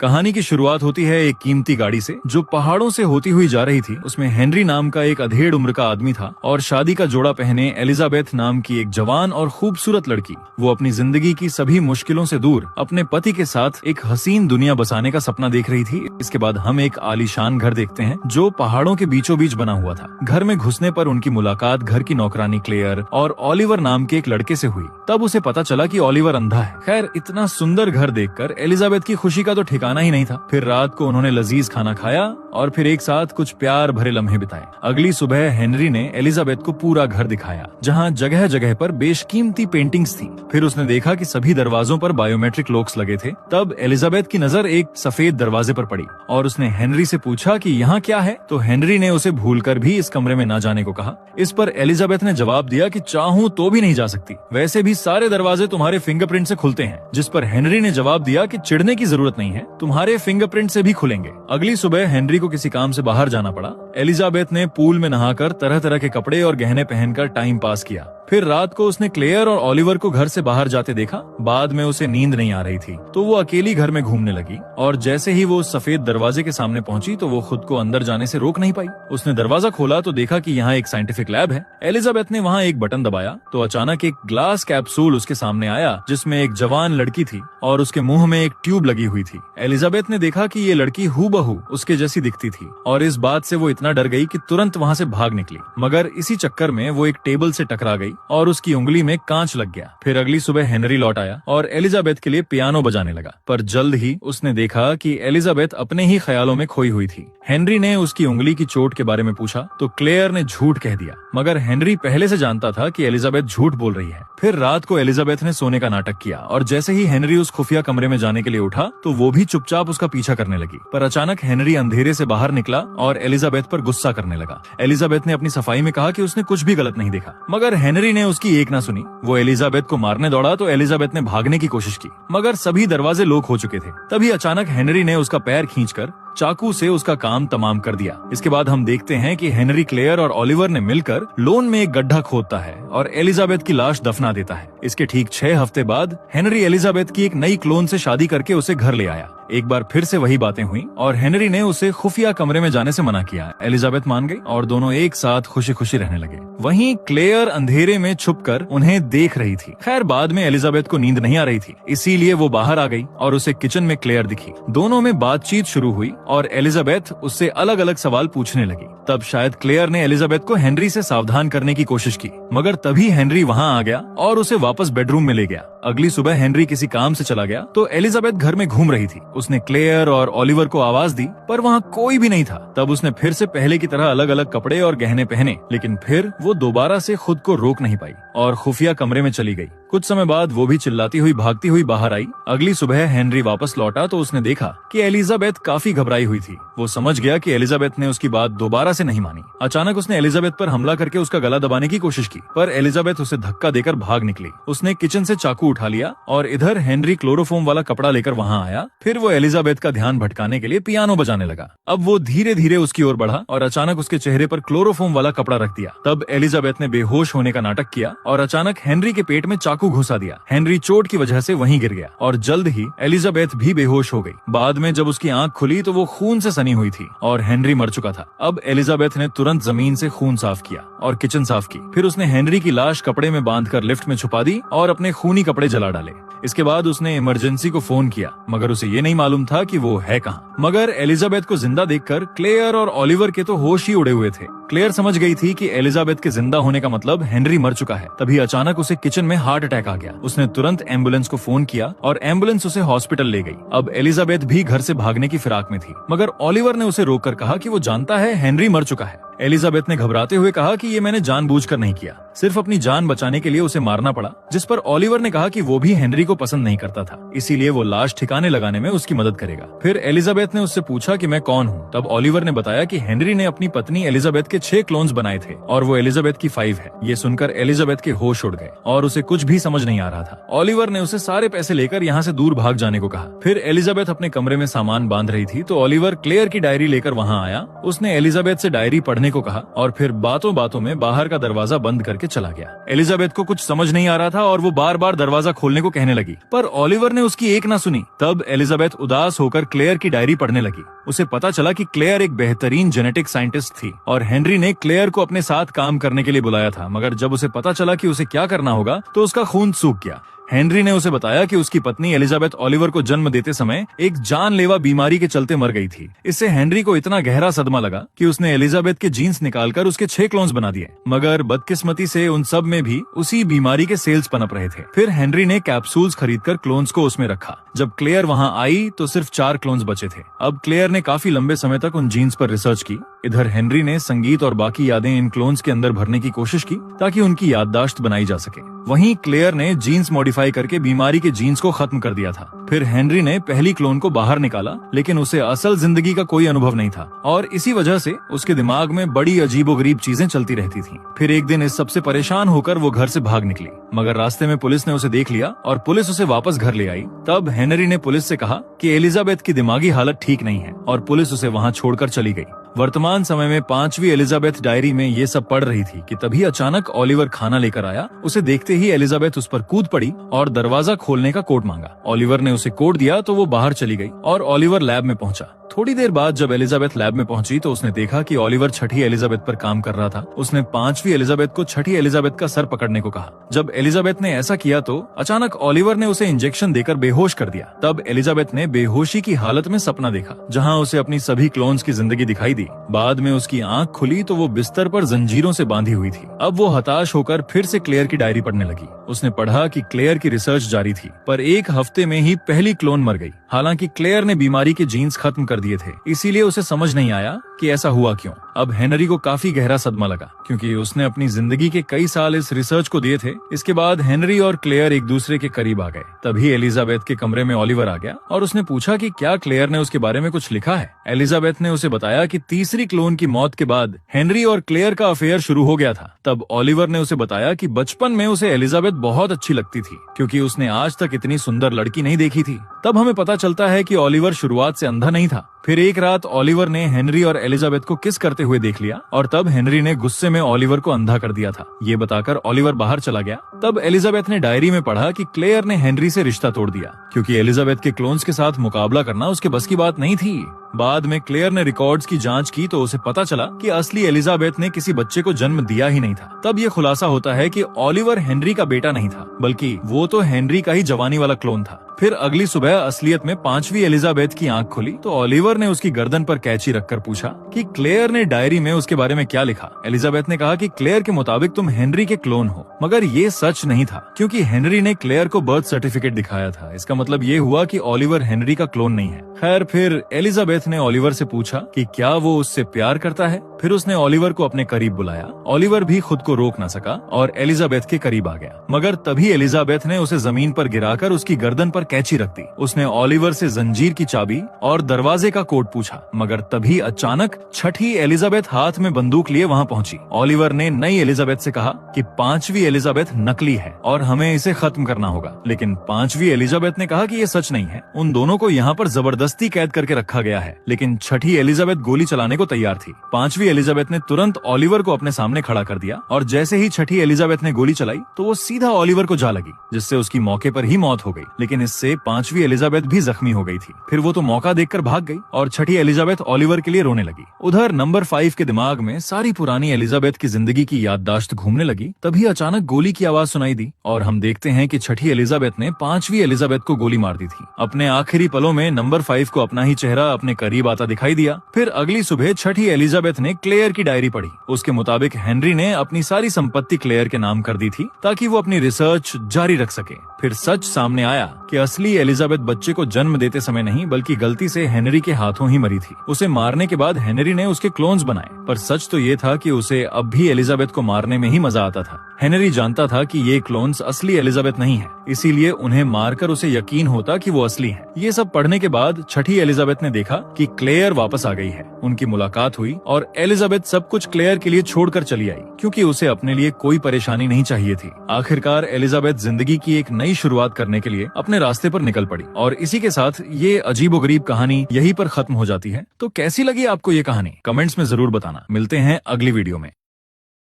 कहानी की शुरुआत होती है एक कीमती गाड़ी से जो पहाड़ों से होती हुई जा रही थी। उसमें हेनरी नाम का एक अधेड़ उम्र का आदमी था और शादी का जोड़ा पहने एलिजाबेथ नाम की एक जवान और खूबसूरत लड़की। वो अपनी जिंदगी की सभी मुश्किलों से दूर अपने पति के साथ एक हसीन दुनिया बसाने का सपना देख रही थी। इसके बाद हम एक आलीशान घर देखते हैं जो पहाड़ों के बीचों बीच बना हुआ था। घर में घुसने पर उनकी मुलाकात घर की नौकरानी क्लेयर और ओलिवर नाम के एक लड़के से हुई। तब उसे पता चला कि ओलिवर अंधा है। खैर, इतना सुंदर घर देखकर एलिजाबेथ की खुशी का तो ठिकाना ही नहीं था। फिर रात को उन्होंने लजीज खाना खाया और फिर एक साथ कुछ प्यार भरे लम्हे बिताए। अगली सुबह हेनरी ने एलिजाबेथ को पूरा घर दिखाया जहाँ जगह जगह पर बेशकीमती पेंटिंग्स थी। फिर उसने देखा कि सभी दरवाजों पर बायोमेट्रिक लॉक्स लगे थे। तब एलिजाबेथ की नजर एक सफेद दरवाजे पर पड़ी और उसने हेनरी से पूछा कि यहाँ क्या है। तो हेनरी ने उसे भूलकर भी इस कमरे में न जाने को कहा। इस पर एलिजाबेथ ने जवाब दिया कि चाहूं तो भी नहीं जा सकती, वैसे भी सारे दरवाजे तुम्हारे फिंगरप्रिंट से खुलते हैं। जिस पर हेनरी ने जवाब दिया कि चिढ़ने की जरूरत नहीं है, तुम्हारे फिंगरप्रिंट से भी खुलेंगे। अगली सुबह हेनरी को किसी काम से बाहर जाना पड़ा। एलिजाबेथ ने पूल में नहाकर तरह तरह के कपड़े और गहने पहनकर टाइम पास किया। फिर रात को उसने क्लेयर और ओलिवर को घर से बाहर जाते देखा। बाद में उसे नींद नहीं आ रही थी तो वो अकेली घर में घूमने लगी और जैसे ही वो सफेद दरवाजे के सामने पहुंची तो वो खुद को अंदर जाने से रोक नहीं पाई। उसने दरवाजा खोला तो देखा कि यहाँ एक साइंटिफिक लैब है। एलिजाबेथ ने वहाँ एक बटन दबाया तो अचानक एक ग्लास कैप्सूल उसके सामने आया जिसमें एक जवान लड़की थी और उसके मुंह में एक ट्यूब लगी हुई थी। एलिजाबेथ ने देखा कि ये लड़की हूबहू उसके जैसी दिखती थी और इस बात से वो इतना डर गई कि तुरंत वहाँ से भाग निकली। मगर इसी चक्कर में वो एक टेबल से टकरा गई और उसकी उंगली में कांच लग गया। फिर अगली सुबह हेनरी लौट आया और एलिजाबेथ के लिए पियानो बजाने लगा। पर जल्द ही उसने देखा कि एलिजाबेथ अपने ही ख्यालों में खोई हुई थी। हेनरी ने उसकी उंगली की चोट के बारे में पूछा तो क्लेयर ने झूठ कह दिया, मगर हेनरी पहले से जानता था कि एलिजाबेथ झूठ बोल रही है। फिर रात को एलिजाबेथ ने सोने का नाटक किया और जैसे ही हेनरी उस खुफिया कमरे में जाने के लिए उठा तो वो भी चुपचाप उसका पीछा करने लगी। पर अचानक हेनरी अंधेरे से बाहर निकला और एलिजाबेथ पर गुस्सा करने लगा। एलिजाबेथ ने अपनी सफाई में कहा कि उसने कुछ भी गलत नहीं देखा, मगर हेनरी ने उसकी एक ना सुनी। वो एलिजाबेथ को मारने दौड़ा तो एलिजाबेथ ने भागने की कोशिश की, मगर सभी दरवाजे लॉक हो चुके थे। तभी अचानक हेनरी ने उसका पैर खींचकर चाकू से उसका काम तमाम कर दिया। इसके बाद हम देखते हैं कि हेनरी, क्लेयर और ओलिवर ने मिलकर लोन में एक गड्ढा खोदता है और एलिजाबेथ की लाश दफना देता है। इसके ठीक 6 हफ्ते बाद हेनरी एलिजाबेथ की एक नई क्लोन से शादी करके उसे घर ले आया। एक बार फिर से वही बातें हुई और हेनरी ने उसे खुफिया कमरे में जाने से मना किया। एलिजाबेथ मान गई और दोनों एक साथ खुशी खुशी रहने लगे। वहीं क्लेयर अंधेरे में छुपकर उन्हें देख रही थी। खैर, बाद में एलिजाबेथ को नींद नहीं आ रही थी, इसीलिए वो बाहर आ गई और उसे किचन में क्लेयर दिखी। दोनों में बातचीत शुरू हुई और एलिजाबेथ उससे अलग अलग सवाल पूछने लगी। तब शायद क्लेयर ने एलिजाबेथ को हेनरी से सावधान करने की कोशिश की, मगर तभी हेनरी वहाँ आ गया और उसे वापस बेडरूम में ले गया। अगली सुबह हेनरी किसी काम से चला गया तो एलिजाबेथ घर में घूम रही थी। उसने क्लेयर और ओलिवर को आवाज दी पर वहाँ कोई भी नहीं था। तब उसने फिर से पहले की तरह अलग अलग कपड़े और गहने पहने, लेकिन फिर वो दोबारा से खुद को रोक नहीं पाई और खुफिया कमरे में चली गई। कुछ समय बाद वो भी चिल्लाती हुई भागती हुई बाहर आई। अगली सुबह हेनरी वापस लौटा तो उसने देखा कि एलिजाबेथ काफी घबराई हुई थी। वो समझ गया कि एलिजाबेथ ने उसकी बात दोबारा से नहीं मानी। अचानक उसने एलिजाबेथ पर हमला करके उसका गला दबाने की कोशिश की, पर एलिजाबेथ उसे धक्का देकर भाग निकली। उसने किचन से चाकू उठा लिया और इधर हेनरी क्लोरोफॉर्म वाला कपड़ा लेकर वहाँ आया। फिर वो एलिजाबेथ का ध्यान भटकाने के लिए पियानो बजाने लगा। अब वो धीरे धीरे उसकी ओर बढ़ा और अचानक उसके चेहरे पर क्लोरोफॉर्म वाला कपड़ा रख दिया। तब एलिजाबेथ ने बेहोश होने का नाटक किया और अचानक हेनरी के पेट में चाकू घुसा दिया। हेनरी चोट की वजह से वहीं गिर गया और जल्द ही एलिजाबेथ भी बेहोश हो गई। बाद में जब उसकी आंख खुली तो वो खून से सनी हुई थी और हेनरी मर चुका था। अब एलिजाबेथ ने तुरंत जमीन से खून साफ किया और किचन साफ की। फिर उसने हेनरी की लाश कपड़े में बांधकर लिफ्ट में छुपा दी और अपने खूनी कपड़े जला डाले। इसके बाद उसने इमरजेंसी को फोन किया, मगर उसे ये नहीं मालूम था कि वो है कहाँ। मगर एलिजाबेथ को जिंदा देखकर क्लेयर और ओलिवर के तो होश ही उड़े हुए थे। क्लेयर समझ गई थी कि एलिजाबेथ के जिंदा होने का मतलब हेनरी मर चुका है। तभी अचानक उसे किचन में हार्ट अटैक आ गया। उसने तुरंत एम्बुलेंस को फोन किया और एम्बुलेंस उसे हॉस्पिटल ले गई। अब एलिजाबेथ भी घर से भागने की फिराक में थी, मगर ओलिवर ने उसे रोककर कहा कि वो जानता है हेनरी मर चुका है। एलिजाबेथ ने घबराते हुए कहा कि ये मैंने जानबूझकर नहीं किया, सिर्फ अपनी जान बचाने के लिए उसे मारना पड़ा। जिस पर ओलिवर ने कहा कि वो भी हेनरी को पसंद नहीं करता था, इसीलिए वो लाश ठिकाने लगाने में उसकी मदद करेगा। फिर एलिजाबेथ ने उससे पूछा कि मैं कौन हूँ। तब ओलिवर ने बताया कि हेनरी ने अपनी पत्नी एलिजाबेथ के 6 क्लोन्स बनाए थे और वो एलिजाबेथ की 5 है। ये सुनकर एलिजाबेथ के होश उड़ गए और उसे कुछ भी समझ नहीं आ रहा था। ओलिवर ने उसे सारे पैसे लेकर यहाँ से दूर भाग जाने को कहा। फिर एलिजाबेथ अपने कमरे में सामान बांध रही थी तो ओलिवर क्लेयर की डायरी लेकर वहाँ आया। उसने एलिजाबेथ से डायरी पढ़ने को कहा और फिर बातों बातों में बाहर का दरवाजा बंद करके चला गया। एलिजाबेथ को कुछ समझ नहीं आ रहा था और वो बार बार दरवाजा दरवाजा खोलने को कहने लगी, पर ओलिवर ने उसकी एक ना सुनी। तब एलिजाबेथ उदास होकर क्लेयर की डायरी पढ़ने लगी। उसे पता चला कि क्लेयर एक बेहतरीन जेनेटिक साइंटिस्ट थी और हेनरी ने क्लेयर को अपने साथ काम करने के लिए बुलाया था, मगर जब उसे पता चला कि उसे क्या करना होगा तो उसका खून सूख गया। हेनरी ने उसे बताया कि उसकी पत्नी एलिजाबेथ ओलिवर को जन्म देते समय एक जानलेवा बीमारी के चलते मर गई थी। इससे हेनरी को इतना गहरा सदमा लगा कि उसने एलिजाबेथ के जीन्स निकालकर उसके 6 क्लोन्स बना दिए, मगर बदकिस्मती से उन सब में भी उसी बीमारी के सेल्स पनप रहे थे। फिर हेनरी ने कैप्सूल्स खरीदकर क्लोन्स को उसमें रखा। जब क्लेयर वहाँ आई तो सिर्फ 4 क्लोन्स बचे थे। अब क्लेयर ने काफी लंबे समय तक उन जीन्स पर रिसर्च की। इधर हेनरी ने संगीत और बाकी यादें इन क्लोन्स के अंदर भरने की कोशिश की ताकि उनकी याददाश्त बनाई जा सके। वहीं क्लेयर ने जीन्स मॉडिफाई करके बीमारी के जीन्स को खत्म कर दिया था। फिर हेनरी ने पहली क्लोन को बाहर निकाला, लेकिन उसे असल जिंदगी का कोई अनुभव नहीं था और इसी वजह से उसके दिमाग में बड़ी अजीबोगरीब चीजें चलती रहती थीं। फिर एक दिन इस सबसे परेशान होकर वो घर से भाग निकली, मगर रास्ते में पुलिस ने उसे देख लिया और पुलिस उसे वापस घर ले आई। तब हेनरी ने पुलिस से कहा कि एलिजाबेथ की दिमागी हालत ठीक नहीं है और पुलिस उसे वहाँ छोड़कर चली गई। वर्तमान समय में 5वीं एलिजाबेथ डायरी में ये सब पढ़ रही थी कि तभी अचानक ओलिवर खाना लेकर आया। उसे देखते ही एलिजाबेथ उस पर कूद पड़ी और दरवाजा खोलने का कोड मांगा। ओलिवर ने उसे कोड दिया तो वो बाहर चली गई और ओलिवर लैब में पहुंचा। थोड़ी देर बाद जब एलिजाबेथ लैब में पहुंची तो उसने देखा कि ओलिवर 6ठी एलिजाबेथ पर काम कर रहा था। उसने 5वीं एलिजाबेथ को 6ठी एलिजाबेथ का सर पकड़ने को कहा। जब एलिजाबेथ ने ऐसा किया तो अचानक ओलिवर ने उसे इंजेक्शन देकर बेहोश कर दिया। तब एलिजाबेथ ने बेहोशी की हालत में सपना देखा, जहां उसे अपनी सभी क्लोन्स की जिंदगी दिखाई दी। बाद में उसकी आंख खुली तो वो बिस्तर पर जंजीरों से बांधी हुई थी। अब वो हताश होकर फिर से क्लेयर की डायरी पढ़ने लगी। उसने पढ़ा कि क्लेयर की रिसर्च जारी थी, पर 1 हफ्ते में ही पहली क्लोन मर गई। हालांकि क्लेयर ने बीमारी के जीन्स खत्म कर दिए थे, इसीलिए उसे समझ नहीं आया कि ऐसा हुआ क्यों। अब हेनरी को काफी गहरा सदमा लगा, क्योंकि उसने अपनी जिंदगी के कई साल इस रिसर्च को दिए थे। इसके बाद हेनरी और क्लेयर एक दूसरे के करीब आ गए। तभी एलिजाबेथ के कमरे में ओलिवर आ गया और उसने पूछा कि क्या क्लेयर ने उसके बारे में कुछ लिखा है। एलिजाबेथ ने उसे बताया कि तीसरी क्लोन की मौत के बाद हेनरी और क्लेयर का अफेयर शुरू हो गया था। तब ओलिवर ने उसे बताया कि बचपन में उसे एलिजाबेथ बहुत अच्छी लगती थी, क्योंकि उसने आज तक इतनी सुंदर लड़की नहीं देखी थी। तब हमें पता चलता है कि ओलिवर शुरुआत से अंधा नहीं था। फिर एक रात ओलिवर ने हेनरी और एलिजाबेथ को किस करते हुए देख लिया और तब हेनरी ने गुस्से में ओलिवर को अंधा कर दिया था। ये बताकर ओलिवर बाहर चला गया। तब एलिजाबेथ ने डायरी में पढ़ा कि क्लेयर ने हेनरी से रिश्ता तोड़ दिया, क्योंकि एलिजाबेथ के क्लोन्स के साथ मुकाबला करना उसके बस की बात नहीं थी। बाद में क्लेयर ने रिकॉर्ड्स की जांच की तो उसे पता चला कि असली एलिजाबेथ ने किसी बच्चे को जन्म दिया ही नहीं था। तब ये खुलासा होता है कि ओलिवर हेनरी का बेटा नहीं था, बल्कि वो तो हेनरी का ही जवानी वाला क्लोन था। फिर अगली सुबह असलियत में 5वीं एलिजाबेथ की आंख खुली तो ओलिवर ने उसकी गर्दन पर कैंची रखकर पूछा कि क्लेयर ने डायरी में उसके बारे में क्या लिखा। एलिजाबेथ ने कहा कि क्लेयर के मुताबिक तुम हेनरी के क्लोन हो, मगर ये सच नहीं था, क्योंकि हेनरी ने क्लेयर को बर्थ सर्टिफिकेट दिखाया था। इसका मतलब ये हुआ कि ओलिवर हेनरी का क्लोन नहीं है। खैर, फिर एलिजाबेथ ने ओलिवर से पूछा कि क्या वो उससे प्यार करता है। फिर उसने ओलिवर को अपने करीब बुलाया। ओलिवर भी खुद को रोक न सका और एलिजाबेथ के करीब आ गया, मगर तभी एलिजाबेथ ने उसे जमीन पर गिराकर उसकी गर्दन पर कैंची रख दी। उसने ओलिवर से जंजीर की चाबी और दरवाजे का कोड पूछा, मगर तभी अचानक 6ठी एलिजाबेथ हाथ में बंदूक लिए वहाँ पहुंची। ओलिवर ने नई एलिजाबेथ से कहा कि 5वीं एलिजाबेथ नकली है और हमें इसे खत्म करना होगा। लेकिन 5वीं एलिजाबेथ ने कहा कि ये सच नहीं है। उन दोनों को यहाँ पर जबरदस्ती कैद करके रखा गया है। लेकिन 6ठी एलिजाबेथ गोली चलाने को तैयार थी। 5वीं एलिजाबेथ ने तुरंत ओलिवर को अपने सामने खड़ा कर दिया और जैसे ही 6ठी एलिजाबेथ ने गोली चलाई तो वो सीधा ओलिवर को जा लगी, जिससे उसकी मौके पर ही मौत हो गई। लेकिन इससे 5वीं एलिजाबेथ भी जख्मी हो गई थी। फिर वो तो मौका देखकर भाग गई और 6ठी एलिजाबेथ ओलिवर के लिए रोने लगी। उधर नंबर 5 के दिमाग में सारी पुरानी एलिजाबेथ की जिंदगी की याददाश्त घूमने लगी। तभी अचानक गोली की आवाज सुनाई दी और हम देखते हैं कि 6ठी एलिजाबेथ ने 5वीं एलिजाबेथ को गोली मार दी थी। अपने आखिरी पलों में नंबर 5 को अपना ही चेहरा अपने करीब आता दिखाई दिया। फिर अगली सुबह 6ठी एलिजाबेथ ने क्लेयर की डायरी पढ़ी। उसके मुताबिक हेनरी ने अपनी सारी संपत्ति क्लेयर के नाम कर दी थी ताकि वो अपनी रिसर्च जारी रख सके। फिर सच सामने आया कि असली एलिजाबेथ बच्चे को जन्म देते समय नहीं, बल्कि गलती से हेनरी के हाथों ही मरी थी। उसे मारने के बाद हेनरी ने उसके क्लोन्स बनाए, पर सच तो ये था कि उसे अब भी एलिजाबेथ को मारने में ही मजा आता था। हेनरी जानता था कि ये क्लोन्स असली एलिजाबेथ नहीं है, इसीलिए उन्हें मारकर उसे यकीन होता कि वो असली हैं। ये सब पढ़ने के बाद 6ठी एलिजाबेथ ने देखा कि क्लेयर वापस आ गई है। उनकी मुलाकात हुई और एलिजाबेथ सब कुछ क्लेयर के लिए छोड़कर चली आई, क्योंकि उसे अपने लिए कोई परेशानी नहीं चाहिए थी। आखिरकार एलिजाबेथ जिंदगी की एक नई शुरुआत करने के लिए अपने रास्ते पर निकल पड़ी और इसी के साथ ये अजीबोगरीब कहानी यहीं पर खत्म हो जाती है। तो कैसी लगी आपको ये कहानी? कमेंट्स में जरूर बताना। मिलते हैं अगली वीडियो में।